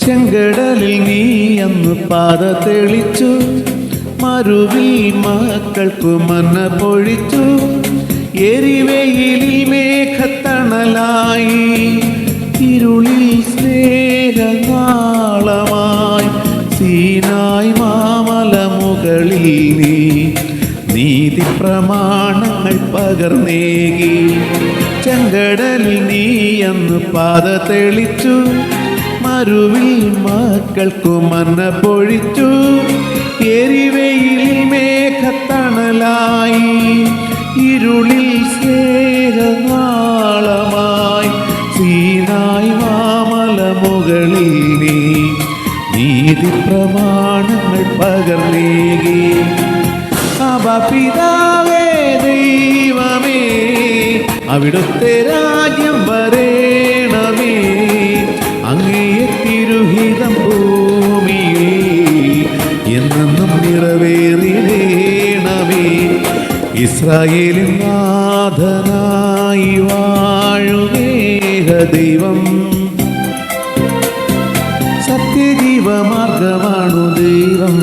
ചെങ്കടലിൽ നീ അന്ന് പാത തെളിച്ചു, മരുവിൽ മക്കൾക്കു മന്ന പൊഴിച്ചു. എരിവെയിലിൽ മേഘത്തണലായി, ഇരുളിൽ സ്നേഹനാളമായി. സീനായ് മാമല മുകളിൽ നീ നീതി പ്രമാണങ്ങൾ പകർന്നേകി. ചെങ്കടലിൽ നീ അന്ന് പാത തെളിച്ചു, മരുവിൽ മക്കൾക്കു മന്ന പൊഴിച്ചു. എരിവെയിലിൽ മേഘത്തണലായി, ഇരുളിൽ സ്നേഹനാളമായി. സീനായ് മാമല മുകളിൽ നീ നീതി പ്രമാണങ്ങൾ പകർന്നേകി. പിതാവേ ദൈവമേ, അവിടുത്തെ രാജ്യം വരേണമേ. അങ്ങേ തിരുഹിതം ഭൂമിയിൽ എന്നെന്നും നിറവേറിടേണമേ. ഇസ്രായേലിൻ നാഥനായി വാഴുമേക ദൈവം, സത്യജീവമാർഗമാണു ദൈവം.